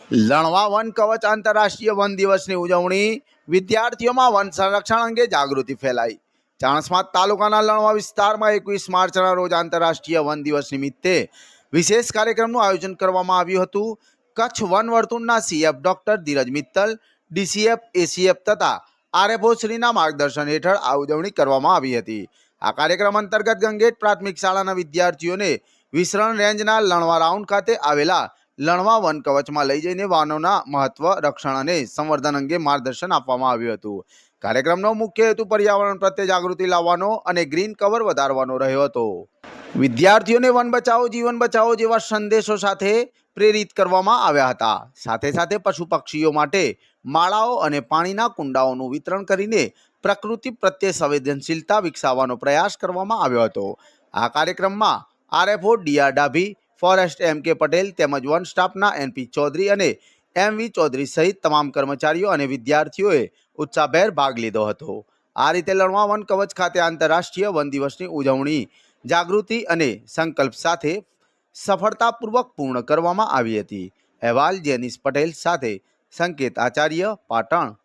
Lanva one કવચ આંતરરાષ્ટ્રીય one દિવસની ઉજવણી, વિદ્યાર્થીઓમાં વન સંરક્ષણ અંગે જાગૃતિ ફેલાઈ। ચાણસ્મા તાલુકાના લણવા વિસ્તારમાં 21 માર્ચના રોજ આંતરરાષ્ટ્રીય વન દિવસ નિમિત્તે વિશેષ કાર્યક્રમનું આયોજન કરવામાં આવ્યું હતું। કચ્છ વન વર્તુળના સીએફ ડોક્ટર ધીરજ મિત્તલ, ડીસીએફ, એસીએફ તથા આરએફઓ શ્રીના માર્ગદર્શન હેઠળ આ ઉજવણી કરવામાં આવી હતી। આ કાર્યક્રમ અંતર્ગત ગંગેટ પ્રાથમિક શાળાના વિદ્યાર્થીઓને વિસરણ રેન્જના લણવા રાઉન્ડ ખાતે આવેલા લણવા વન કવચમાં લઈ જઈને વાનોના મહત્વ, રક્ષણ અને સંવર્ધન અંગે માર્ગદર્શન આપવામાં આવ્યું હતું। કાર્યક્રમનો મુખ્ય હેતુ પર્યાવરણ પ્રત્યે જાગૃતિ લાવવાનો અને ગ્રીન કવર વધારવાનો રહ્યો હતો। વિદ્યાર્થીઓને વન બચાવો જીવન બચાવો જેવા સંદેશો સાથે પ્રેરિત કરવામાં આવ્યા હતા। સાથે સાથે પશુ પક્ષીઓ માટે માળાઓ અને પાણીના કુંડાઓનું વિતરણ કરીને પ્રકૃતિ પ્રત્યે સંવેદનશીલતા વિકસાવવાનો પ્રયાસ કરવામાં આવ્યો હતો। આ કાર્યક્રમમાં RFO DR Dabhi, forest MK. Patel તેમજ વન સ્ટાફના એન.પી. ચૌધરી અને એમ.વી. ચૌધરી સહિત તમામ કર્મચારીઓ અને વિદ્યાર્થીઓએ ઉત્સાહભેર ભાગ લીધો હતો। આ રીતે લણવા વન કવચ ખાતે આંતરરાષ્ટ્રીય વન દિવસની ઉજવણી જાગૃતિ અને સંકલ્પ સાથે સફળતાપૂર્વક પૂર્ણ કરવામાં આવી હતી। અહેવાલ જેનિશ પટેલ સાથે સંકેત આચાર્ય, પાટણ।